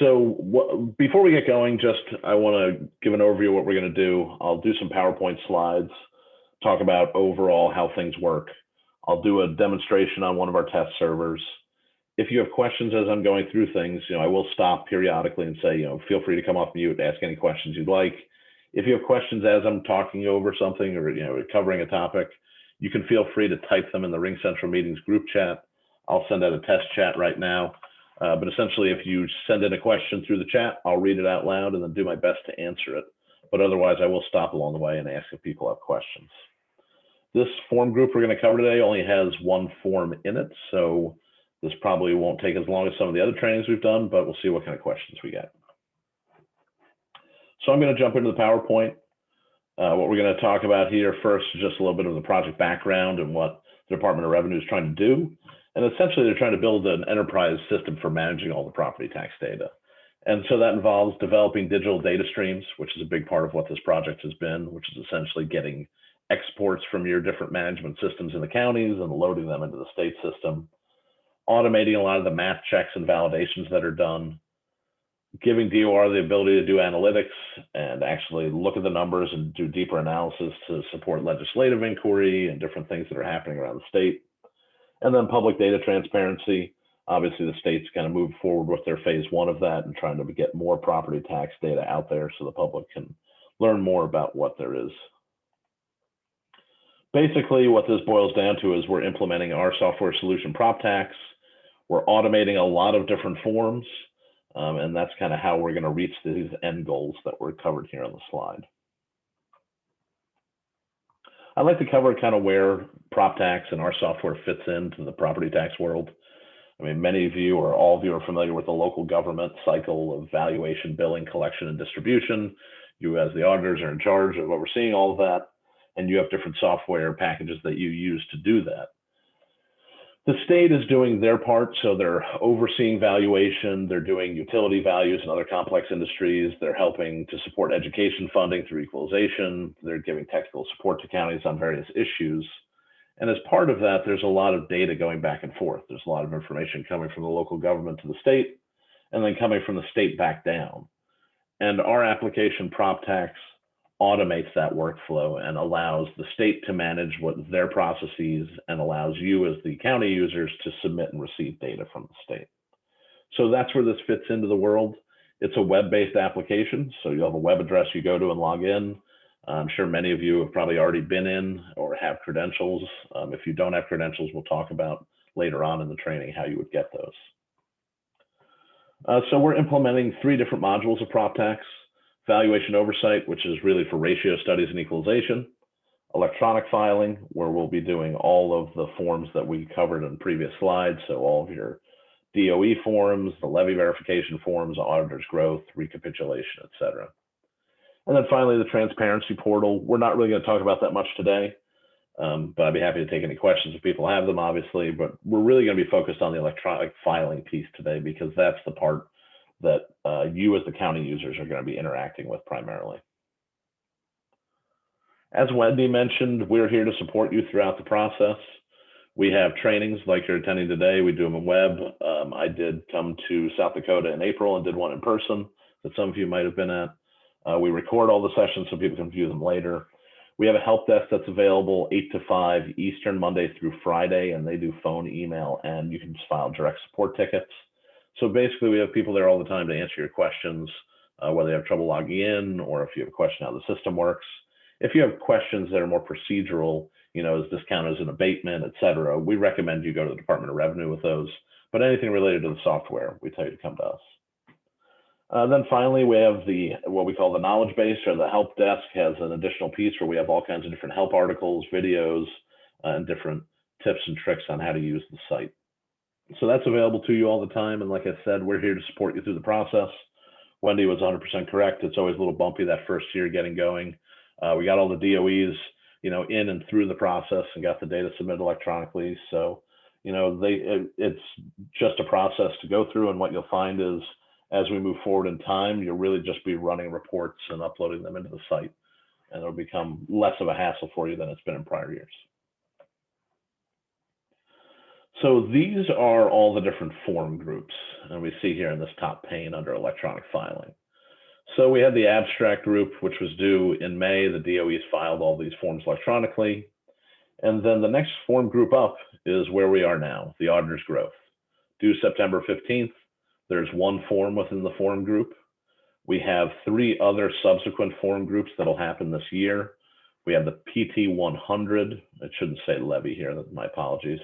So before we get going, I want to give an overview of what we're going to do. I'll do some PowerPoint slides, talk about overall how things work. I'll do a demonstration on one of our test servers. If you have questions as I'm going through things, I will stop periodically and say, feel free to come off mute, ask any questions you'd like. If you have questions as I'm talking over something or covering a topic, you can feel free to type them in the Ring Central Meetings group chat. I'll send out a test chat right now. But essentially, if you send in a question through the chat, I'll read it out loud and then do my best to answer it. But otherwise, I will stop along the way and ask if people have questions. This form group we're going to cover today only has one form in it, so this probably won't take as long as some of the other trainings we've done, but we'll see what kind of questions we get. So I'm going to jump into the PowerPoint. What we're going to talk about here first is just a little bit of the project background and what the Department of Revenue is trying to do. And essentially, they're trying to build an enterprise system for managing all the property tax data. And so that involves developing digital data streams, which is a big part of what this project has been, which is essentially getting exports from your different management systems in the counties and loading them into the state system, automating a lot of the math checks and validations that are done, giving DOR the ability to do analytics and actually look at the numbers and do deeper analysis to support legislative inquiry and different things that are happening around the state. And then public data transparency. Obviously, the state's kind of moved forward with their phase one of that and trying to get more property tax data out there so the public can learn more about what there is. Basically, what this boils down to is we're implementing our software solution PropTax. We're automating a lot of different forms, and that's kind of how we're going to reach these end goals that were covered here on the slide. I'd like to cover kind of where PropTax and our software fits into the property tax world. I mean, many of you or all of you are familiar with the local government cycle of valuation, billing, collection, and distribution. You as the auditors are in charge of overseeing all of that, and you have different software packages that you use to do that. The state is doing their part, so they're overseeing valuation, they're doing utility values and other complex industries, they're helping to support education funding through equalization, they're giving technical support to counties on various issues. And as part of that, there's a lot of data going back and forth. There's a lot of information coming from the local government to the state, and then coming from the state back down. And our application, PropTax, automates that workflow and allows the state to manage what their processes and allows you as the county users to submit and receive data from the state. So that's where this fits into the world. It's a web-based application, so you'll have a web address you go to and log in. I'm sure many of you have probably already been in or have credentials. If you don't have credentials, we'll talk about later on in the training how you would get those. So we're implementing 3 different modules of PropTax. Valuation oversight, which is really for ratio studies and equalization. Electronic filing, where we'll be doing all of the forms that we covered in previous slides. So all of your DOE forms, the levy verification forms, auditor's growth, recapitulation, et cetera. And then finally, the transparency portal. We're not really going to talk about that much today, but I'd be happy to take any questions if people have them, obviously. But we're really going to be focused on the electronic filing piece today because that's the part that you as the county users are going to be interacting with primarily. As Wendy mentioned, we're here to support you throughout the process. We have trainings like you're attending today. We do them on web. I did come to South Dakota in April and did one in person that some of you might have been at. We record all the sessions so people can view them later. We have a help desk that's available 8 to 5 Eastern, Monday through Friday, and they do phone, email, and you can just file direct support tickets. So basically, we have people there all the time to answer your questions, whether you have trouble logging in or if you have a question how the system works. If you have questions that are more procedural, is this counted as an abatement, et cetera, we recommend you go to the Department of Revenue with those. But anything related to the software, we tell you to come to us. Then finally, we have what we call the knowledge base, or the help desk has an additional piece where we have all kinds of different help articles, videos, and different tips and tricks on how to use the site. So that's available to you all the time. And like I said, we're here to support you through the process. Wendy was 100% correct. It's always a little bumpy that first year getting going. We got all the DOEs, in and through the process and got the data submitted electronically. So, it's just a process to go through. And what you'll find is as we move forward in time, you'll really just be running reports and uploading them into the site. And it'll become less of a hassle for you than it's been in prior years. So these are all the different form groups, and we see here in this top pane under electronic filing. So we had the abstract group, which was due in May. The DOE's filed all these forms electronically. And then the next form group up is where we are now, the auditor's growth. Due September 15th, there's one form within the form group. We have 3 other subsequent form groups that'll happen this year. We have the PT 100. It shouldn't say levy here, my apologies.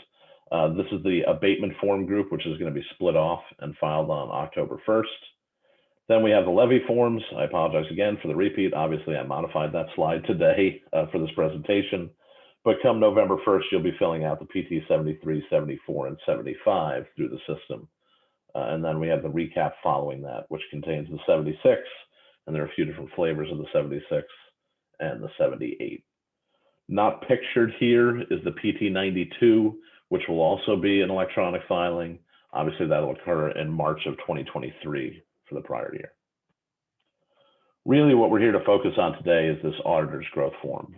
This is the abatement form group, which is going to be split off and filed on October 1st. Then we have the levy forms. I apologize again for the repeat. Obviously, I modified that slide today for this presentation. But come November 1st, you'll be filling out the PT 73, 74, and 75 through the system. And then we have the recap following that, which contains the 76, and there are a few different flavors of the 76 and the 78. Not pictured here is the PT 92, which will also be an electronic filing. Obviously, that'll occur in March of 2023 for the prior year. Really, what we're here to focus on today is this auditor's growth form.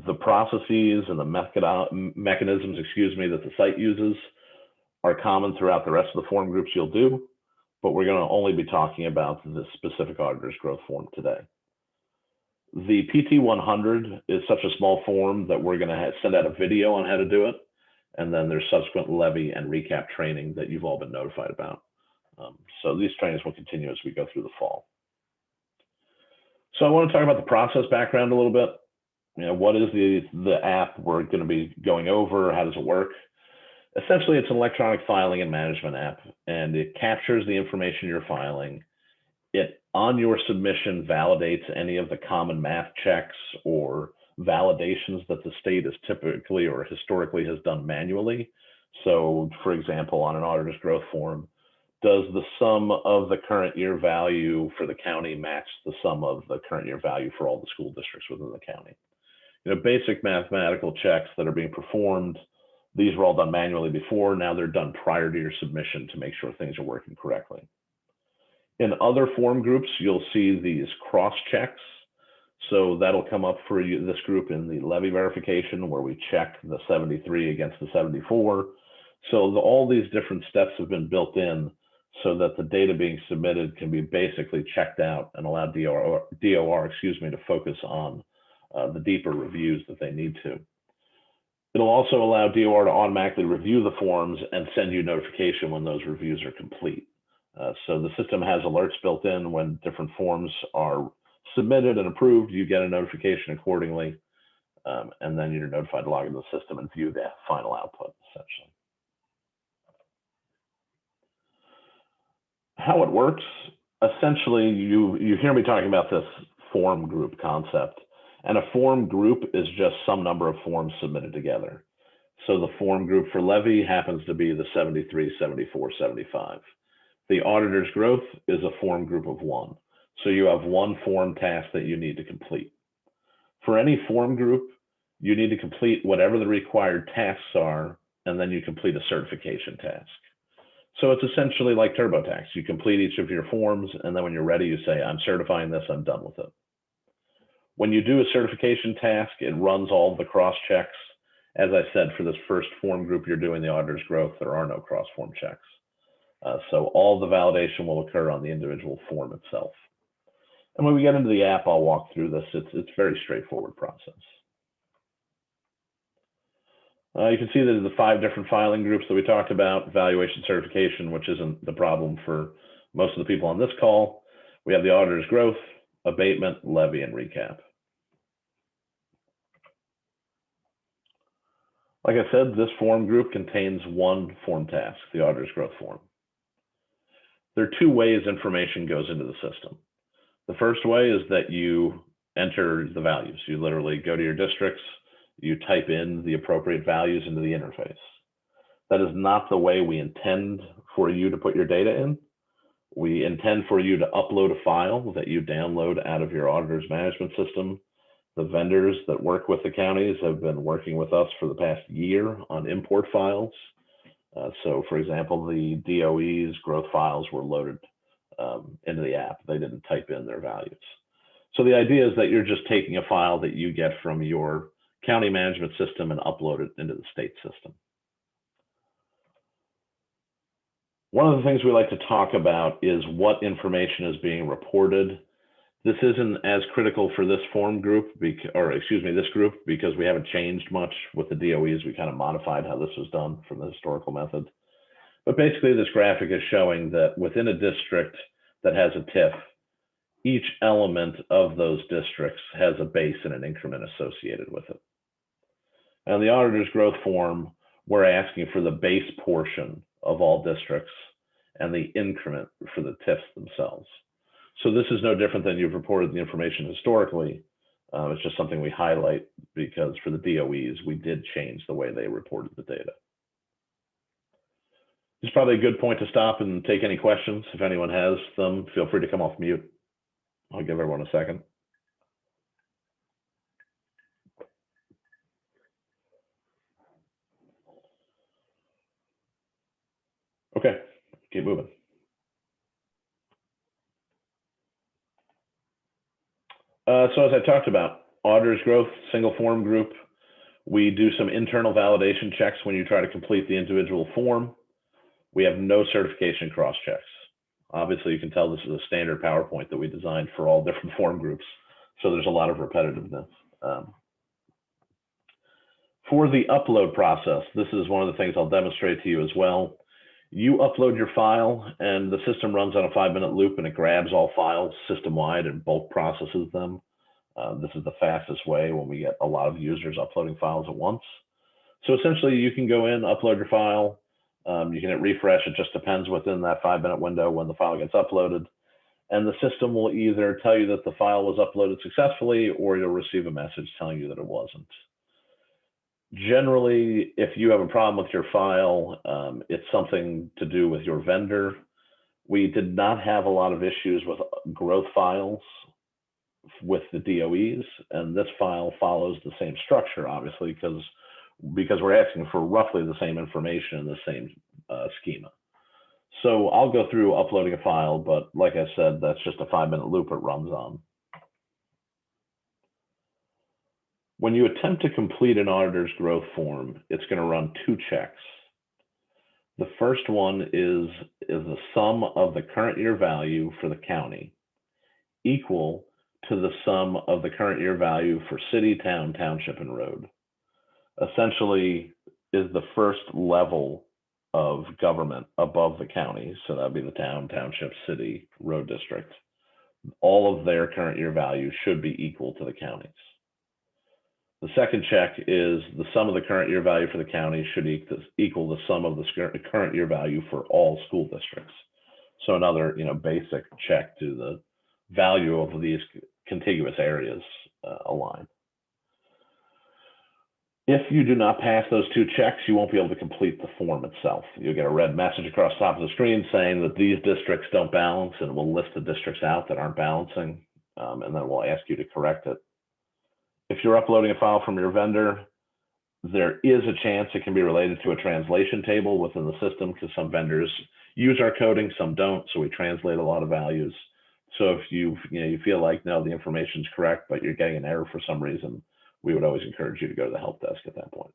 The processes and the mechanisms, that the site uses are common throughout the rest of the form groups you'll do, but we're going to only be talking about this specific auditor's growth form today. The PT 100 is such a small form that we're going to send out a video on how to do it, and then there's subsequent levy and recap training that you've all been notified about. So these trainings will continue as we go through the fall. So I want to talk about the process background a little bit. What is the app we're going to be going over? How does it work? Essentially, it's an electronic filing and management app, and it captures the information you're filing. It, on your submission, validates any of the common math checks or validations that the state has typically or historically has done manually. So, for example, on an auditor's growth form, does the sum of the current year value for the county match the sum of the current year value for all the school districts within the county? Basic mathematical checks that are being performed. These were all done manually before. Now they're done prior to your submission to make sure things are working correctly. In other form groups, you'll see these cross checks. So that'll come up for this group in the levy verification, where we check the 73 against the 74. So all these different steps have been built in so that the data being submitted can be basically checked out and allow DOR to focus on the deeper reviews that they need to. It'll also allow DOR to automatically review the forms and send you notification when those reviews are complete. So the system has alerts built in when different forms are submitted and approved. You get a notification accordingly, and then you're notified to log into the system and view the final output, essentially. How it works, essentially, you hear me talking about this form group concept. And a form group is just some number of forms submitted together. So the form group for levy happens to be the 73, 74, 75. The auditor's growth is a form group of 1. So you have one form task that you need to complete. For any form group, you need to complete whatever the required tasks are, and then you complete a certification task. So it's essentially like TurboTax. You complete each of your forms, and then when you're ready, you say, I'm certifying this, I'm done with it. When you do a certification task, it runs all the cross checks. As I said, for this first form group you're doing, the auditor's growth, there are no cross form checks. So all the validation will occur on the individual form itself. And when we get into the app, I'll walk through this. It's a very straightforward process. You can see that the 5 different filing groups that we talked about: valuation, certification, which isn't the problem for most of the people on this call. We have the auditor's growth, abatement, levy, and recap. Like I said, this form group contains one form task, the auditor's growth form. There are 2 ways information goes into the system. The first way is that you enter the values. You literally go to your districts, you type in the appropriate values into the interface. That is not the way we intend for you to put your data in. We intend for you to upload a file that you download out of your auditor's management system. The vendors that work with the counties have been working with us for the past year on import files. So for example, the DOE's growth files were loaded into the app. They didn't type in their values. So the idea is that you're just taking a file that you get from your county management system and upload it into the state system. One of the things we like to talk about is what information is being reported. This isn't as critical for this form group, this group, because we haven't changed much with the DOEs. We kind of modified how this was done from the historical method. But basically, this graphic is showing that within a district that has a TIF, each element of those districts has a base and an increment associated with it. And the auditor's growth form, we're asking for the base portion of all districts and the increment for the TIFs themselves. So this is no different than you've reported the information historically. It's just something we highlight because for the DOEs, we did change the way they reported the data. It's probably a good point to stop and take any questions. If anyone has them, feel free to come off mute. I'll give everyone a second. Okay, keep moving. So as I talked about, auditor's growth, single form group. We do some internal validation checks when you try to complete the individual form. We have no certification cross checks. Obviously, you can tell this is a standard PowerPoint that we designed for all different form groups. So there's a lot of repetitiveness. For the upload process, this is one of the things I'll demonstrate to you as well. You upload your file and the system runs on a 5-minute loop and it grabs all files system-wide and bulk processes them. This is the fastest way when we get a lot of users uploading files at once. So essentially you can go in, upload your file. You can hit refresh. It just depends within that 5-minute window when the file gets uploaded. And the system will either tell you that the file was uploaded successfully or you'll receive a message telling you that it wasn't. Generally, if you have a problem with your file, it's something to do with your vendor. We did not have a lot of issues with growth files with the DOEs, and this file follows the same structure, obviously, because we're asking for roughly the same information in the same schema. So I'll go through uploading a file, but like I said, that's just a 5-minute loop it runs on. When you attempt to complete an auditor's growth form, it's going to run 2 checks. The first one is the sum of the current year value for the county equal to the sum of the current year value for city, town, township, and road. Essentially is the first level of government above the county. So that'd be the town, township, city, road district. All of their current year value should be equal to the county's. The second check is the sum of the current year value for the county should equal the sum of the current year value for all school districts. So another, basic check to the value of these contiguous areas align. If you do not pass those 2 checks, you won't be able to complete the form itself. You'll get a red message across the top of the screen saying that these districts don't balance, and we'll list the districts out that aren't balancing, and then we'll ask you to correct it. If you're uploading a file from your vendor, there is a chance it can be related to a translation table within the system because some vendors use our coding, some don't, so we translate a lot of values. So if you feel like, no, the information's correct, but you're getting an error for some reason, we would always encourage you to go to the help desk at that point.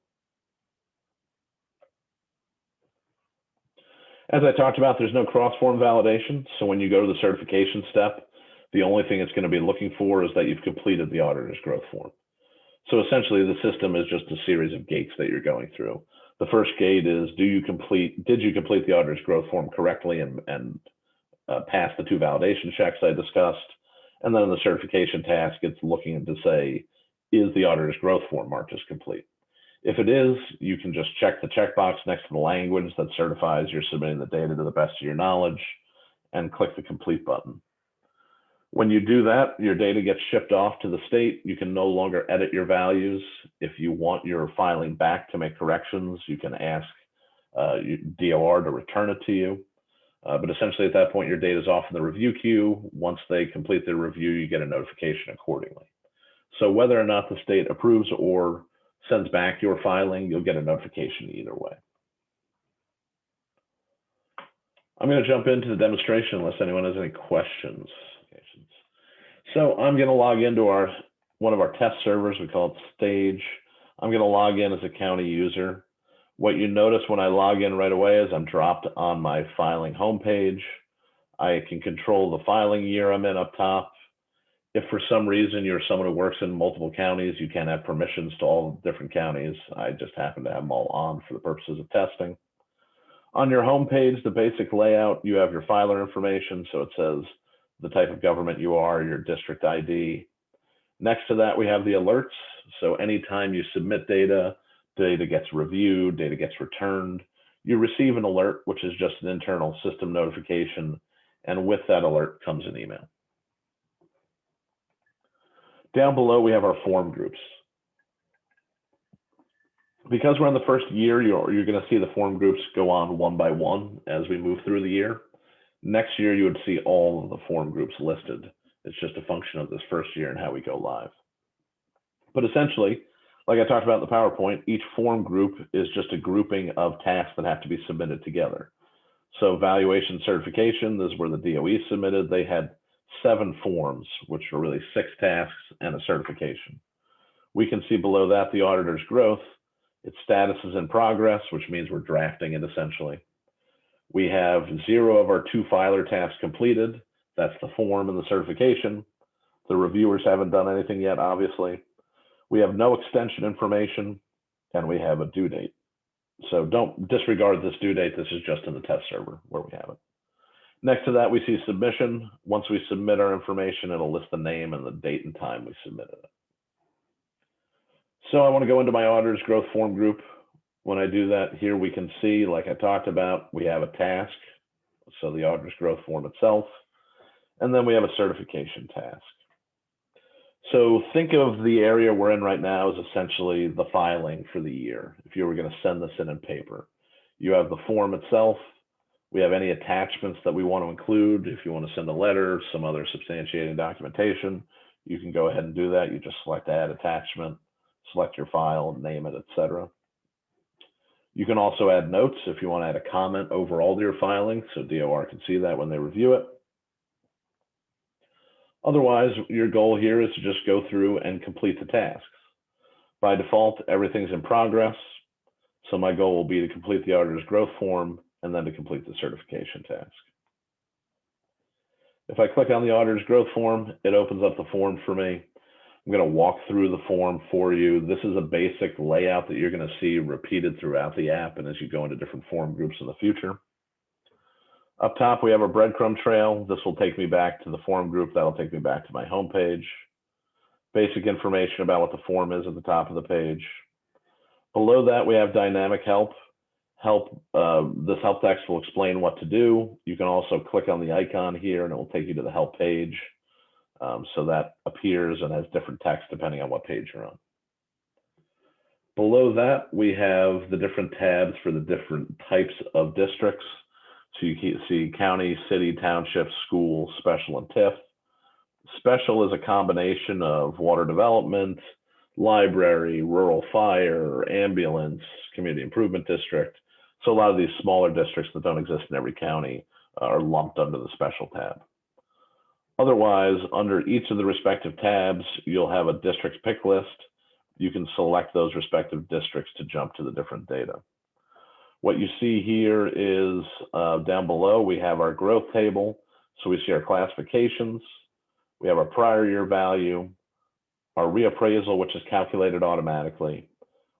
As I talked about, there's no cross-form validation. So when you go to the certification step, the only thing it's going to be looking for is that you've completed the auditor's growth form. So essentially, the system is just a series of gates that you're going through. The first gate is, did you complete the auditor's growth form correctly and pass the 2 validation checks I discussed? And then in the certification task, it's looking to say, is the auditor's growth form marked as complete? If it is, you can just check the checkbox next to the language that certifies you're submitting the data to the best of your knowledge and click the complete button. When you do that, your data gets shipped off to the state. You can no longer edit your values. If you want your filing back to make corrections, you can ask DOR to return it to you. But essentially at that point, your data is off in the review queue. Once they complete their review, you get a notification accordingly. So whether or not the state approves or sends back your filing, you'll get a notification either way. I'm going to jump into the demonstration unless anyone has any questions. So I'm going to log into one of our test servers. We call it Stage. I'm going to log in as a county user. What you notice when I log in right away is I'm dropped on my filing homepage. I can control the filing year I'm in up top. If for some reason you're someone who works in multiple counties, you can't have permissions to all different counties. I just happen to have them all on for the purposes of testing. On your homepage, the basic layout, you have your filer information. So it says the type of government you are, your district ID. Next to that, we have the alerts. So anytime you submit data, data gets reviewed, data gets returned, you receive an alert, which is just an internal system notification. And with that alert comes an email. Down below, we have our form groups. Because we're in the first year, you're going to see the form groups go on one by one as we move through the year. Next year, you would see all of the form groups listed. It's just a function of this first year and how we go live. But essentially, like I talked about in the PowerPoint, each form group is just a grouping of tasks that have to be submitted together. So valuation certification, this is where the DOE submitted. They had 7 forms, which are really 6 tasks and a certification. We can see below that the auditor's growth. Its status is in progress, which means we're drafting it essentially. We have 0 of our 2 filer tasks completed. That's the form and the certification. The reviewers haven't done anything yet, obviously. We have no extension information, and we have a due date. So don't disregard this due date. This is just in the test server where we have it. Next to that, we see submission. Once we submit our information, it'll list the name and the date and time we submitted it. So I want to go into my auditor's growth form group. When I do that, here we can see, like I talked about, we have a task, so the auditor's growth form itself, and then we have a certification task. So think of the area we're in right now as essentially the filing for the year. If you were going to send this in paper, you have the form itself. We have any attachments that we want to include. If you want to send a letter, some other substantiating documentation, you can go ahead and do that. You just select add attachment, select your file, name it, etc. You can also add notes if you want to add a comment over all your filing, so DOR can see that when they review it. Otherwise, your goal here is to just go through and complete the tasks. By default, everything's in progress. So my goal will be to complete the auditor's growth form and then to complete the certification task. If I click on the auditor's growth form, it opens up the form for me. I'm going to walk through the form for you. This is a basic layout that you're going to see repeated throughout the app and as you go into different form groups in the future. Up top, we have a breadcrumb trail. This will take me back to the form group. That'll take me back to my home page. Basic information about what the form is at the top of the page. Below that, we have dynamic help. This help text will explain what to do. You can also click on the icon here and it will take you to the help page. So that appears and has different text depending on what page you're on. Below that, we have the different tabs for the different types of districts. So you can see county, city, township, school, special, and TIF. Special is a combination of water development, library, rural fire, ambulance, community improvement district. So a lot of these smaller districts that don't exist in every county are lumped under the special tab. Otherwise, under each of the respective tabs, you'll have a district's pick list. You can select those respective districts to jump to the different data. What you see here is down below, we have our growth table. So we see our classifications. We have our prior year value, our reappraisal, which is calculated automatically.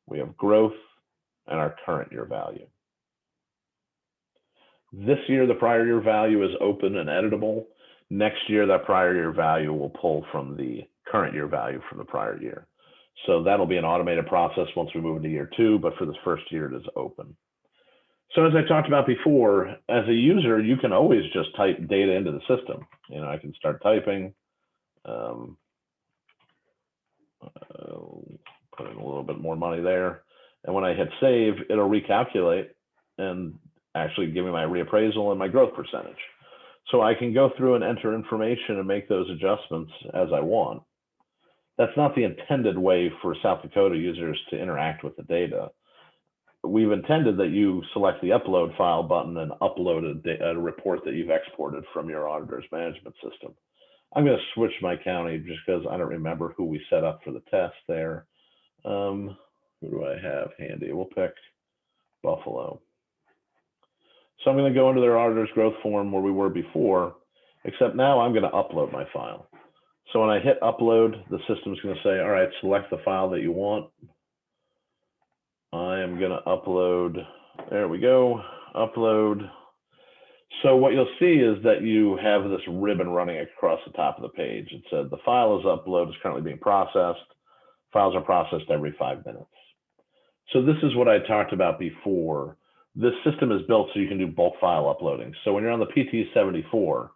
We have growth and our current year value. This year, the prior year value is open and editable. Next year, that prior year value will pull from the current year value from the prior year. So that'll be an automated process once we move into year 2, but for this first year, it is open. So as I talked about before, as a user, you can always just type data into the system. I can start typing, put in a little bit more money there. And when I hit save, it'll recalculate and actually give me my reappraisal and my growth percentage. So I can go through and enter information and make those adjustments as I want. That's not the intended way for South Dakota users to interact with the data. We've intended that you select the upload file button and upload a report that you've exported from your auditor's management system. I'm going to switch my county just because I don't remember who we set up for the test there. Who do I have handy? We'll pick Buffalo. So I'm going to go into their auditor's growth form where we were before, except now I'm going to upload my file. So when I hit upload, the system's going to say, all right, select the file that you want. I am going to upload. There we go. Upload. So what you'll see is that you have this ribbon running across the top of the page. It said the file is uploaded, is currently being processed. Files are processed every 5 minutes. So this is what I talked about before. This system is built so you can do bulk file uploading. So when you're on the PT 74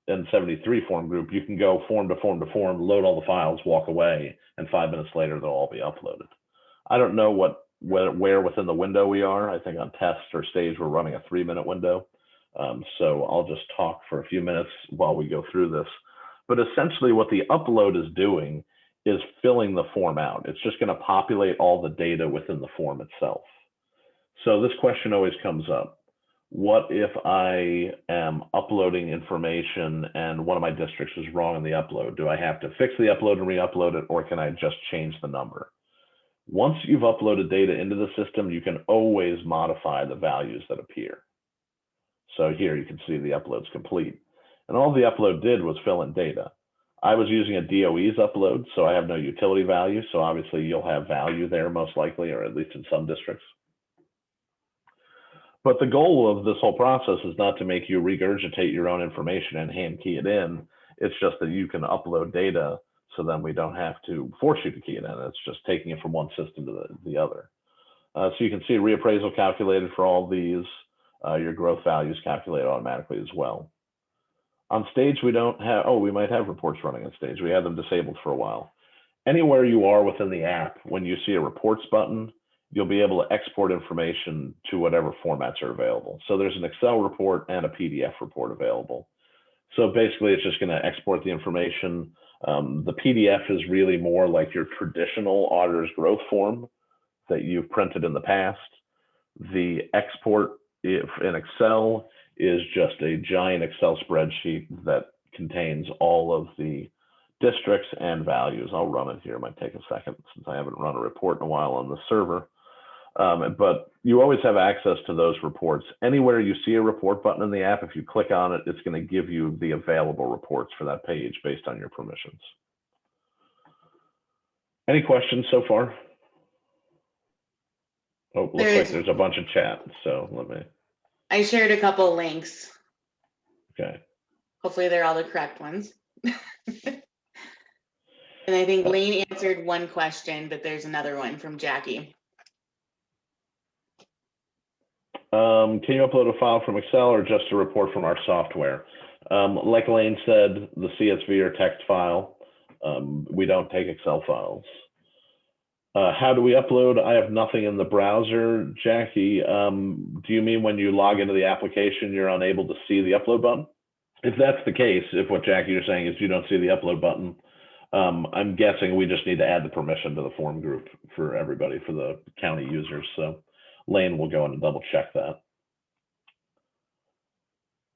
and 73 form group, you can go form to form to form, load all the files, walk away, and 5 minutes later, they'll all be uploaded. I don't know where within the window we are. I think on test or stage, we're running a 3-minute window. So I'll just talk for a few minutes while we go through this. But essentially what the upload is doing is filling the form out. It's just going to populate all the data within the form itself. So this question always comes up. What if I am uploading information and one of my districts is wrong in the upload? Do I have to fix the upload and re-upload it, or can I just change the number? Once you've uploaded data into the system, you can always modify the values that appear. So here you can see the upload's complete. And all the upload did was fill in data. I was using a DOE's upload, so I have no utility value. So obviously you'll have value there most likely, or at least in some districts. But the goal of this whole process is not to make you regurgitate your own information and hand key it in. It's just that you can upload data, so then we don't have to force you to key it in. It's just taking it from one system to the other. So you can see reappraisal calculated for all these. Your growth values calculate automatically as well. On stage, we don't have, we might have reports running on stage. We had them disabled for a while. Anywhere you are within the app, when you see a reports button, you'll be able to export information to whatever formats are available. So there's an Excel report and a PDF report available. So basically, it's just going to export the information. The PDF is really more like your traditional auditor's growth form that you've printed in the past. The export in Excel is just a giant Excel spreadsheet that contains all of the districts and values. I'll run it here. It might take a second since I haven't run a report in a while on the server. But you always have access to those reports. Anywhere you see a report button in the app, if you click on it, it's going to give you the available reports for that page based on your permissions. Any questions so far? Oh, looks like there's a bunch of chat. So let me. I shared a couple links. Okay. Hopefully they're all the correct ones. And I think Lane answered one question, but there's another one from Jackie. Can you upload a file from Excel or just a report from our software? Like Lane said, the CSV or text file, we don't take Excel files. How do we upload? I have nothing in the browser. Jackie, do you mean when you log into the application, you're unable to see the upload button? If that's the case, if what Jackie you're saying is you don't see the upload button, I'm guessing we just need to add the permission to the form group for everybody, for the county users. So Lane will go in and double check that.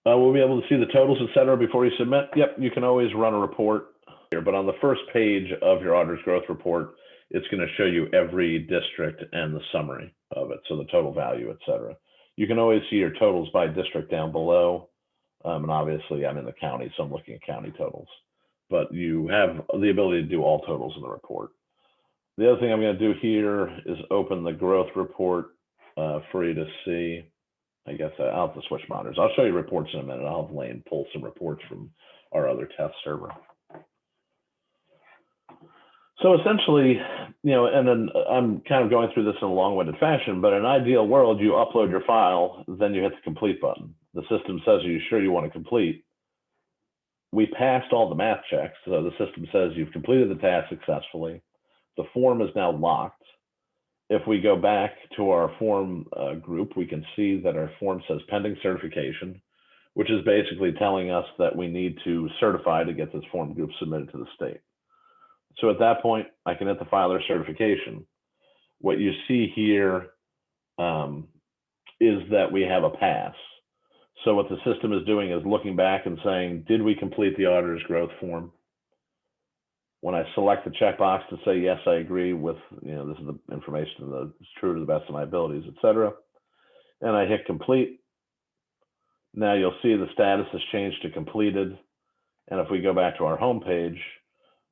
We'll be able to see the totals, et cetera, before you submit. Yep, you can always run a report here, but on the first page of your auditor's growth report, it's going to show you every district and the summary of it, so the total value, et cetera. You can always see your totals by district down below, and obviously I'm in the county, so I'm looking at county totals. But you have the ability to do all totals in the report. The other thing I'm going to do here is open the growth report for you to see. I guess I'll have to switch monitors. I'll show you reports in a minute. I'll have Lane pull some reports from our other test server. So essentially, and then I'm kind of going through this in a long-winded fashion, but in an ideal world, you upload your file, then you hit the complete button. The system says, are you sure you want to complete? We passed all the math checks. So the system says you've completed the task successfully. The form is now locked. If we go back to our form group, we can see that our form says pending certification, which is basically telling us that we need to certify to get this form group submitted to the state. So at that point, I can hit the filer certification. What you see here is that we have a pass. So what the system is doing is looking back and saying, did we complete the auditor's growth form? When I select the checkbox to say, yes, I agree with, this is the information that's true to the best of my abilities, et cetera, and I hit complete. Now you'll see the status has changed to completed. And if we go back to our home page,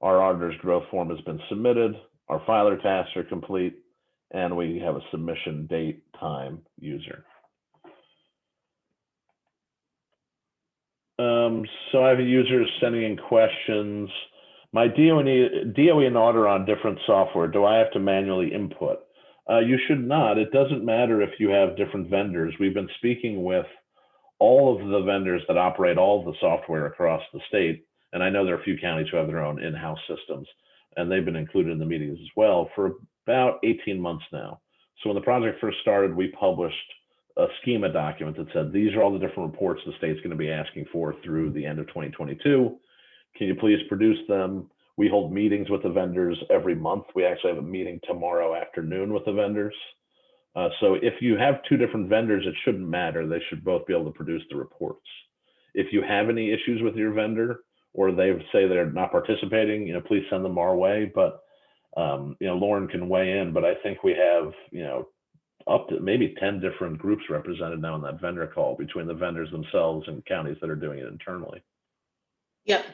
our auditor's growth form has been submitted, our filer tasks are complete, and we have a submission date, time, user. So I have a user sending in questions. My DOE and auditor on different software, do I have to manually input? You should not. It doesn't matter if you have different vendors. We've been speaking with all of the vendors that operate all of the software across the state. And I know there are a few counties who have their own in-house systems, and they've been included in the meetings as well for about 18 months now. So when the project first started, we published a schema document that said, these are all the different reports the state's going to be asking for through the end of 2022. Can you please produce them? We hold meetings with the vendors every month. We actually have a meeting tomorrow afternoon with the vendors. So if you have two different vendors, it shouldn't matter. They should both be able to produce the reports. If you have any issues with your vendor, or they say they're not participating, please send them our way. But Lauren can weigh in. But I think we have up to maybe 10 different groups represented now in that vendor call between the vendors themselves and counties that are doing it internally. Yep.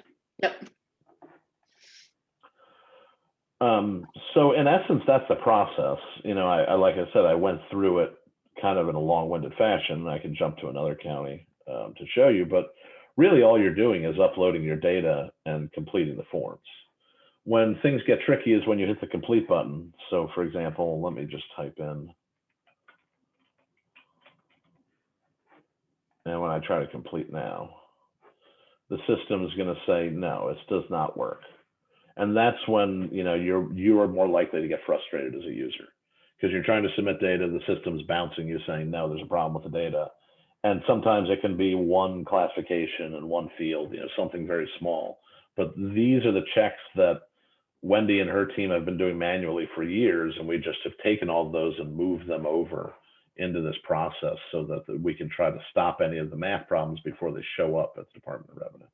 So in essence, that's the process. Like I said, I went through it kind of in a long-winded fashion. I can jump to another county to show you, but really all you're doing is uploading your data and completing the forms. When things get tricky is when you hit the complete button. So for example, let me just type in, and when I try to complete now, the system is going to say, no, it does not work. And that's when you are more likely to get frustrated as a user, because you're trying to submit data, the system's bouncing you saying, no, there's a problem with the data. And sometimes it can be one classification in one field, something very small. But these are the checks that Wendy and her team have been doing manually for years, and we just have taken all of those and moved them over into this process so that we can try to stop any of the math problems before they show up at the Department of Revenue.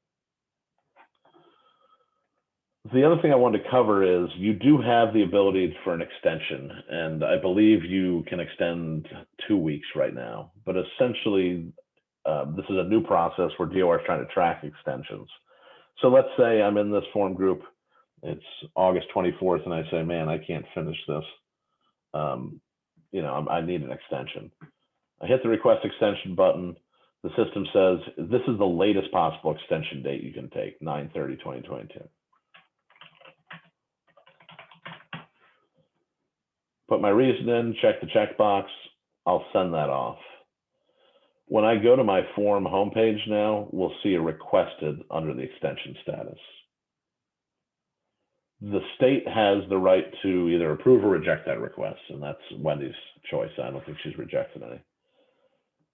The other thing I wanted to cover is you do have the ability for an extension, and I believe you can extend 2 weeks right now. But essentially, this is a new process where DOR is trying to track extensions. So let's say I'm in this form group, it's August 24th, and I say, man, I can't finish this. I need an extension. I hit the request extension button. The system says, this is the latest possible extension date you can take, 9/30/2022. Put my reason in, check the checkbox, I'll send that off. When I go to my form homepage now, we'll see a requested under the extension status. The state has the right to either approve or reject that request, and that's Wendy's choice. I don't think she's rejected any.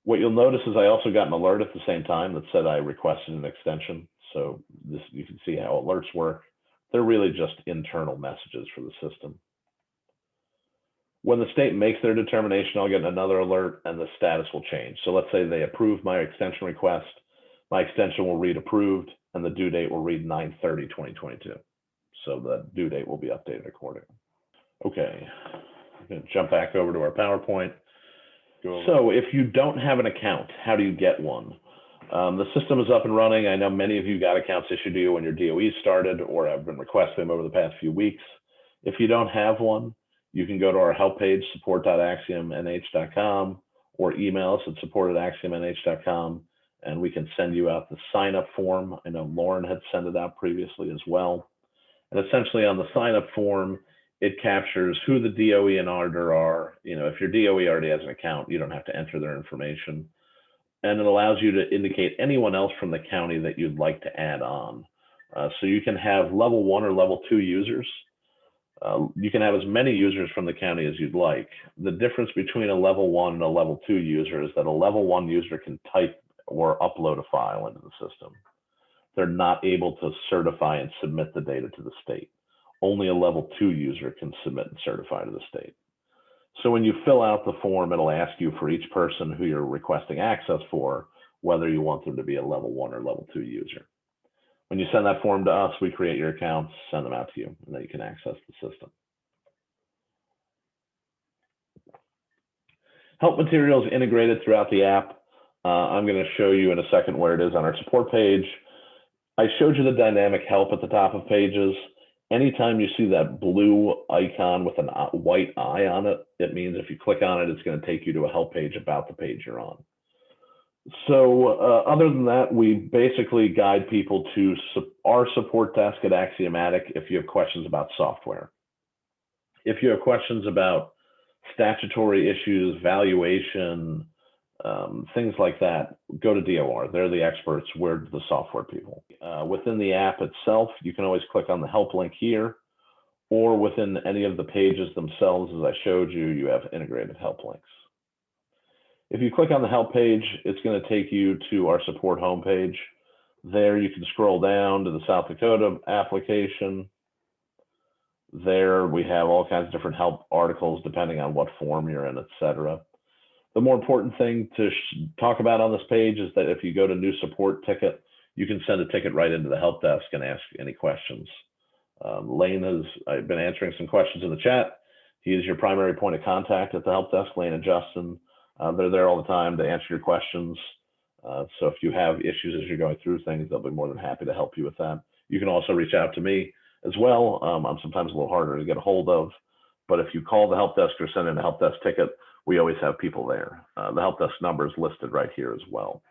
What you'll notice is I also got an alert at the same time that said I requested an extension. So you can see how alerts work. They're really just internal messages for the system. When the state makes their determination, I'll get another alert and the status will change. So let's say they approve my extension request. My extension will read approved and the due date will read 9/30/2022. So the due date will be updated accordingly. Okay, I'm going to jump back over to our PowerPoint. So if you don't have an account, how do you get one? The system is up and running. I know many of you got accounts issued to you when your DOE started or have been requesting them over the past few weeks. If you don't have one, you can go to our help page, support.axiomnh.com, or email us at support@axiomnh.com, and we can send you out the sign-up form. I know Lauren had sent it out previously as well. And essentially on the sign-up form, it captures who the DOE and auditor are. If your DOE already has an account, you don't have to enter their information. And it allows you to indicate anyone else from the county that you'd like to add on. So you can have level 1 or level 2 users. You can have as many users from the county as you'd like. The difference between a level 1 and a level 2 user is that a level 1 user can type or upload a file into the system. They're not able to certify and submit the data to the state. Only a level 2 user can submit and certify to the state. So when you fill out the form, it'll ask you for each person who you're requesting access for, whether you want them to be a level 1 or level 2 user. When you send that form to us, we create your accounts, send them out to you, and then you can access the system. Help materials integrated throughout the app. I'm going to show you in a second where it is on our support page. I showed you the dynamic help at the top of pages. Anytime you see that blue icon with a white eye on it, it means if you click on it, it's going to take you to a help page about the page you're on. So other than that, we basically guide people to our support desk at Axiomatic if you have questions about software. If you have questions about statutory issues, valuation, things like that, go to DOR. They're the experts. We're the software people. Within the app itself, you can always click on the help link here, or within any of the pages themselves, as I showed you, you have integrated help links. If you click on the help page, it's going to take you to our support homepage. There you can scroll down to the South Dakota application. There we have all kinds of different help articles depending on what form you're in, etc. The more important thing to talk about on this page is that if you go to new support ticket, you can send a ticket right into the help desk and ask any questions. Lane I've been answering some questions in the chat. He is your primary point of contact at the help desk, Lane and Justin. They're there all the time to answer your questions. So if you have issues as you're going through things, they'll be more than happy to help you with that. You can also reach out to me as well. I'm sometimes a little harder to get a hold of, but if you call the help desk or send in a help desk ticket, we always have people there. The help desk number is listed right here as well.